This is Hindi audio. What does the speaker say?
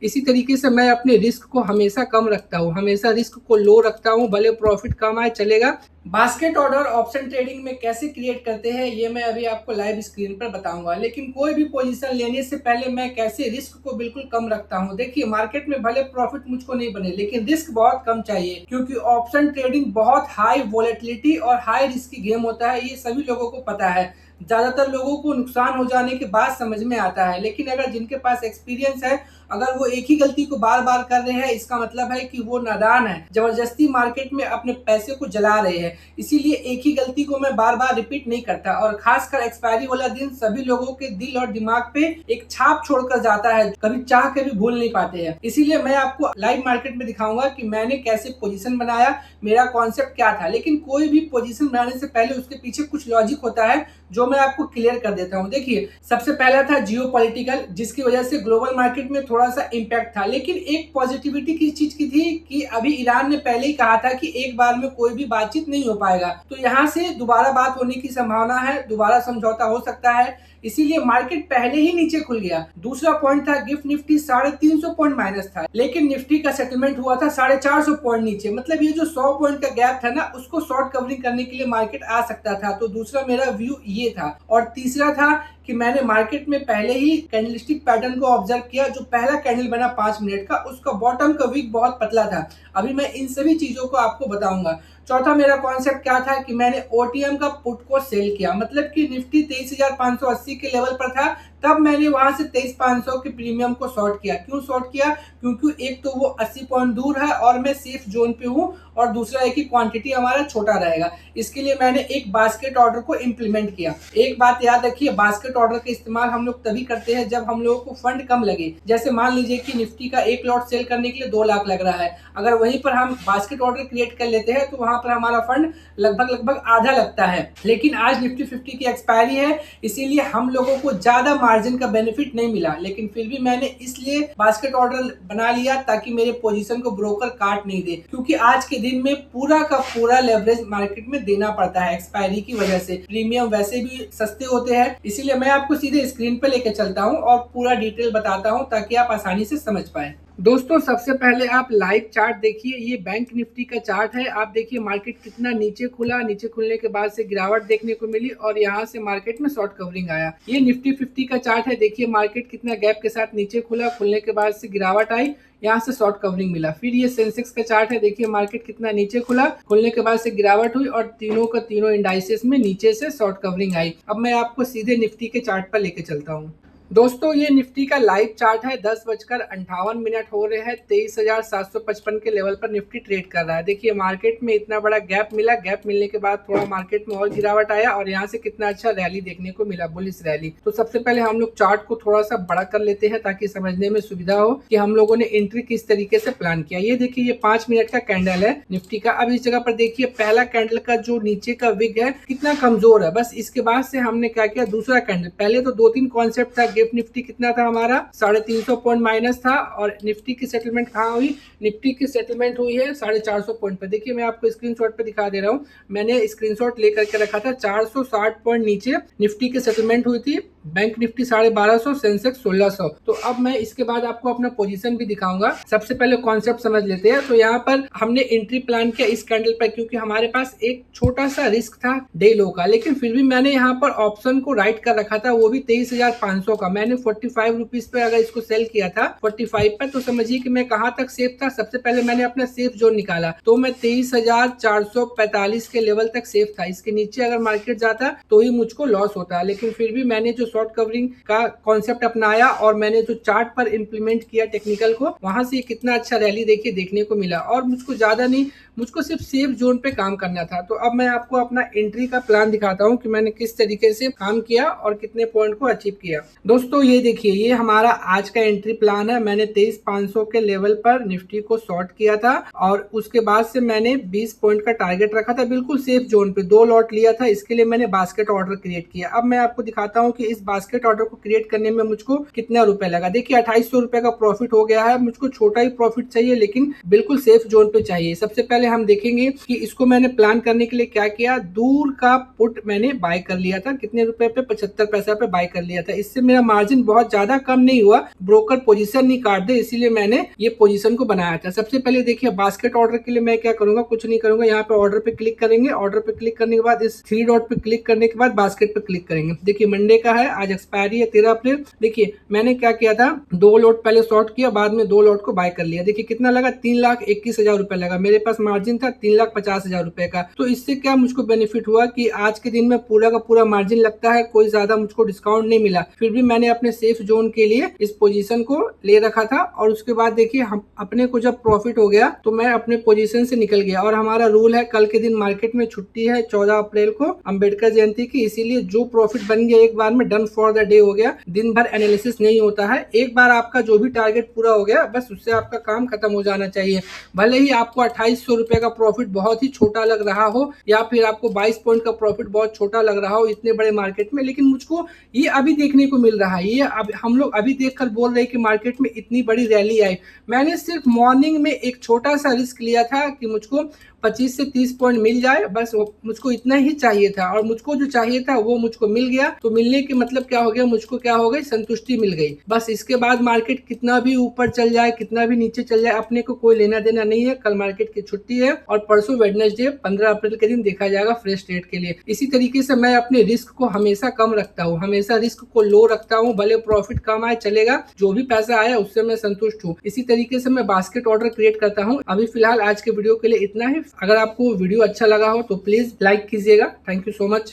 इसी तरीके से मैं अपने रिस्क को हमेशा कम रखता हूँ, हमेशा रिस्क को लो रखता हूँ, भले प्रॉफिट कम आए चलेगा। बास्केट ऑर्डर ऑप्शन ट्रेडिंग में कैसे क्रिएट करते हैं ये मैं अभी आपको लाइव स्क्रीन पर बताऊंगा, लेकिन कोई भी पोजीशन लेने से पहले मैं कैसे रिस्क को बिल्कुल कम रखता हूं। देखिए, मार्केट में भले प्रॉफिट मुझको नहीं बने लेकिन रिस्क बहुत कम चाहिए, क्योंकि ऑप्शन ट्रेडिंग बहुत हाई वोलेटिलिटी और हाई रिस्क की गेम होता है, ये सभी लोगों को पता है। ज्यादातर लोगों को नुकसान हो जाने के बाद समझ में आता है, लेकिन अगर जिनके पास एक्सपीरियंस है, अगर वो एक ही गलती को बार बार कर रहे हैं, इसका मतलब है कि वो नादान है, जबरदस्ती मार्केट में अपने पैसे को जला रहे हैं। इसीलिए एक ही गलती को मैं बार बार रिपीट नहीं करता, और खासकर एक्सपायरी वाला दिन सभी लोगों के दिल और दिमाग पे एक छाप छोड़कर जाता है, कभी चाह के भी भूल नहीं पाते हैं। इसीलिए मैं आपको लाइव मार्केट में दिखाऊंगा कि मैंने कैसे पोजीशन बनाया, मेरा कॉन्सेप्ट क्या था। लेकिन कोई भी पोजीशन बनाने से पहले उसके पीछे कुछ लॉजिक होता है जो मैं आपको क्लियर कर देता हूं। देखिए, सबसे पहला था जियोपॉलिटिकल, जिसकी वजह से ग्लोबल मार्केट में थोड़ा सा इंपैक्ट था, लेकिन एक पॉजिटिविटी की चीज की थी कि अभी ईरान ने पहले ही कहा था कि एक बार में कोई भी बातचीत नहीं हो पाएगा, तो यहाँ से दोबारा बात होने की संभावना है, दोबारा समझौता हो सकता है, इसीलिए मार्केट पहले ही नीचे खुल गया। दूसरा पॉइंट था गिफ्ट निफ्टी 350 पॉइंट माइनस था, लेकिन निफ्टी का सेटलमेंट हुआ था 450 पॉइंट नीचे, मतलब ये जो 100 पॉइंट का गैप था ना, उसको शॉर्ट कवरिंग करने के लिए मार्केट आ सकता था। तो दूसरा मेरा व्यू ये था। और तीसरा था कि मैंने मार्केट में पहले ही कैंडलस्टिक पैटर्न को ऑब्जर्व किया। जो पहला कैंडल बना 5 मिनट का, उसका बॉटम का विक बहुत पतला था। अभी मैं इन सभी चीजों को आपको बताऊंगा। चौथा मेरा कॉन्सेप्ट क्या था कि मैंने ओटीएम का पुट को सेल किया, मतलब कि निफ्टी 23,580 के लेवल पर था, तब मैंने वहां से 23,500 के प्रीमियम को शॉर्ट किया। क्यों शॉर्ट किया? क्योंकि एक तो वो 80 पॉइंट दूर है और मैं सेफ जोन पे हूँ, और दूसरा है कि क्वांटिटी हमारा छोटा रहेगा। इसके लिए मैंने एक बास्केट ऑर्डर को इंप्लीमेंट किया। एक बात याद रखिए, बास्केट ऑर्डर का इस्तेमाल हम लोग तभी करते हैं जब हम लोगों को फंड कम लगे। जैसे मान लीजिए कि निफ्टी का एक लॉट सेल करने के लिए 2 लाख लग रहा है, अगर वहीं पर हम बास्केट ऑर्डर क्रिएट कर लेते हैं तो वहां पर हमारा फंड लगभग आधा लगता है। लेकिन आज निफ्टी 50 की एक्सपायरी है, इसीलिए हम लोगों को ज्यादा मार्जिन का बेनिफिट नहीं मिला, लेकिन फिर भी मैंने इसलिए बास्केट ऑर्डर बना लिया ताकि मेरे पोजीशन को ब्रोकर काट नहीं दे, क्योंकि आज के दिन में पूरा का पूरा लेवरेज मार्केट में देना पड़ता है एक्सपायरी की वजह से। प्रीमियम वैसे भी सस्ते होते हैं, इसीलिए मैं आपको सीधे स्क्रीन पे लेके चलता हूँ और पूरा डिटेल बताता हूँ ताकि आप आसानी से समझ पाए। दोस्तों, सबसे पहले आप लाइव चार्ट देखिए। ये बैंक निफ्टी का चार्ट है। आप देखिए मार्केट कितना नीचे खुला, नीचे खुलने के बाद से गिरावट देखने को मिली और यहाँ से मार्केट में शॉर्ट कवरिंग आया। ये निफ्टी 50 का चार्ट है। देखिए मार्केट कितना गैप के साथ नीचे खुला, खुलने के बाद से गिरावट आई, यहाँ से शॉर्ट कवरिंग मिला। फिर ये सेंसेक्स का चार्ट है। देखिए मार्केट कितना नीचे खुला, खुलने के बाद से गिरावट हुई और तीनों का तीनों इंडाइसेस में नीचे से शॉर्ट कवरिंग आई। अब मैं आपको सीधे निफ्टी के चार्ट पर लेके चलता हूँ। दोस्तों, ये निफ्टी का लाइव चार्ट है। 10:58 हो रहे हैं। 23,755 के लेवल पर निफ्टी ट्रेड कर रहा है। देखिए मार्केट में इतना बड़ा गैप मिला, गैप मिलने के बाद थोड़ा मार्केट में और गिरावट आया और यहाँ से कितना अच्छा रैली देखने को मिला, बुलिश रैली। तो सबसे पहले हम लोग चार्ट को थोड़ा सा बड़ा कर लेते हैं ताकि समझने में सुविधा हो कि हम लोगों ने एंट्री किस तरीके से प्लान किया। ये देखिए, ये 5 मिनट का कैंडल है निफ्टी का। अब इस जगह पर देखिए पहला कैंडल का जो नीचे का विग है कितना कमजोर है। बस इसके बाद से हमने क्या किया, दूसरा कैंडल, पहले तो 2-3 कॉन्सेप्ट था। गिफ्ट निफ्टी कितना था हमारा, 350 पॉइंट माइनस था, और निफ्टी की सेटलमेंट कहाँ हुई, निफ्टी की सेटलमेंट हुई है 450 पॉइंट पर। देखिए मैं आपको स्क्रीनशॉट पे दिखा दे रहा हूँ, मैंने स्क्रीनशॉट लेकर के रखा था। 460 पॉइंट नीचे निफ्टी की सेटलमेंट हुई थी। Bank Nifty 1250, Sensex 1600। तो अब मैं इसके बाद आपको अपना पोजीशन भी दिखाऊंगा। सबसे पहले कॉन्सेप्ट समझ लेते हैं। तो यहाँ पर हमने एंट्री प्लान किया इस कैंडल पर, क्योंकि हमारे पास एक छोटा सा रिस्क था डे लो का, लेकिन फिर भी मैंने यहाँ पर ऑप्शन को राइट कर रखा था, वो भी 23,500 का। मैंने 45 रुपीज पे अगर इसको सेल किया था 45 पर, तो समझिए कि मैं कहाँ तक सेफ था। सबसे पहले मैंने अपना सेफ जोन निकाला, तो मैं 23,445 के लेवल तक सेफ था। इसके नीचे अगर मार्केट जाता तो ही मुझको लॉस होता, लेकिन फिर भी मैंने जो शॉर्ट कवरिंग का कॉन्सेप्ट अपनाया और मैंने जो चार्ट पर इंप्लीमेंट किया टेक्निकल को, वहां से कितना अच्छा रैली देखिए देखने को मिला। और मुझको ज्यादा नहीं, मुझको सिर्फ सेफ जोन पे काम करना था। तो अब मैं आपको अपना एंट्री का प्लान दिखाता हूँ कि मैंने किस तरीके से काम किया और कितने पॉइंट को अचीव किया। दोस्तों ये देखिए, ये हमारा आज का एंट्री प्लान है। मैंने 23,500 के लेवल पर निफ्टी को शॉर्ट किया था और उसके बाद से मैंने 20 पॉइंट का टारगेट रखा था, बिल्कुल सेफ जोन पे 2 लॉट लिया था। इसके लिए मैंने बास्केट ऑर्डर क्रिएट किया। अब मैं आपको दिखाता हूँ कि इस बास्केट ऑर्डर को क्रिएट करने में मुझको कितना रुपए लगा। देखिए 2800 रुपए का प्रॉफिट हो गया है। मुझको छोटा ही प्रॉफिट चाहिए लेकिन बिल्कुल सेफ जोन पे चाहिए। सबसे पहले हम देखेंगे कि इसको मैंने प्लान करने के लिए क्या किया। दूर का पुट मैंने बाय कर लिया था, कितने रुपए पे, 75 पैसा पे बाय कर लिया था। इससे मेरा मार्जिन बहुत ज्यादा कम नहीं हुआ, ब्रोकर पोजीशन नहीं काट दे, इसीलिए मैंने ये पोजीशन को बनाया था। सबसे पहले देखिए बास्केट ऑर्डर के लिए मैं क्या करूंगा, कुछ नहीं करूंगा, यहाँ पे ऑर्डर पे क्लिक करेंगे। ऑर्डर पे क्लिक करने के बाद इस 3 डॉट पे क्लिक करने के बाद बास्केट पे क्लिक करेंगे। देखिए मंडे का है, आज एक्सपायरी है 13 अप्रैल। देखिए मैंने क्या किया था, 2 लॉट पहले शॉर्ट किया, बाद में 2 लॉट को बाय कर लिया। देखिए कितना लगा, 3,21,000 रुपए लगा। मेरे पास मार्जिन था 3,50,000 रुपए का। तो इससे क्या मुझको बेनिफिट हुआ कि आज के दिन में पूरा का पूरा मार्जिन लगता है, कोई ज्यादा मुझको डिस्काउंट नहीं मिला, फिर भी मैंने अपने सेफ जोन के लिए इस पोजीशन को ले रखा था। और उसके बाद देखिए हम अपने को जब प्रॉफिट हो गया तो मैं अपने पोजीशन से निकल गया। और हमारा रूल है, कल के दिन मार्केट में छुट्टी है 14 अप्रैल को, अंबेडकर जयंती की, इसीलिए जो प्रॉफिट बन गया एक बार में डन फॉर द डे हो गया। दिन भर एनालिसिस नहीं होता है, एक बार आपका जो भी टारगेट पूरा हो गया बस उससे आपका काम खत्म हो जाना चाहिए। भले ही आपको 2800 रुपए का प्रॉफिट बहुत ही छोटा लग रहा हो या फिर आपको 22 पॉइंट का प्रॉफिट बहुत छोटा लग रहा हो इतने बड़े मार्केट में, लेकिन मुझको ये अभी देखने को मिल रहा है। ये अब हम लोग अभी देखकर बोल रहे हैं कि मार्केट में इतनी बड़ी रैली आई। मैंने सिर्फ मॉर्निंग में एक छोटा सा रिस्क लिया था कि मुझको 25 से 30 पॉइंट मिल जाए, बस मुझको इतना ही चाहिए था। और मुझको जो चाहिए था वो मुझको मिल गया। तो मिलने के मतलब क्या हो गया, मुझको क्या हो गई, संतुष्टि मिल गई। बस इसके बाद मार्केट कितना भी ऊपर चल जाए, कितना भी नीचे चल जाए, अपने को कोई लेना देना नहीं है। कल मार्केट की छुट्टी है और परसों वेडनेसडे 15 अप्रैल के दिन देखा जाएगा फ्रेश ट्रेड के लिए। इसी तरीके से मैं अपने रिस्क को हमेशा कम रखता हूँ, हमेशा रिस्क को लो रखता हूँ। भले प्रॉफिट कम आए चलेगा, जो भी पैसा आया उससे मैं संतुष्ट हूँ। इसी तरीके से मैं बास्केट ऑर्डर क्रिएट करता हूँ। अभी फिलहाल आज के वीडियो के लिए इतना ही। अगर आपको वीडियो अच्छा लगा हो तो प्लीज लाइक कीजिएगा। Thank you so much.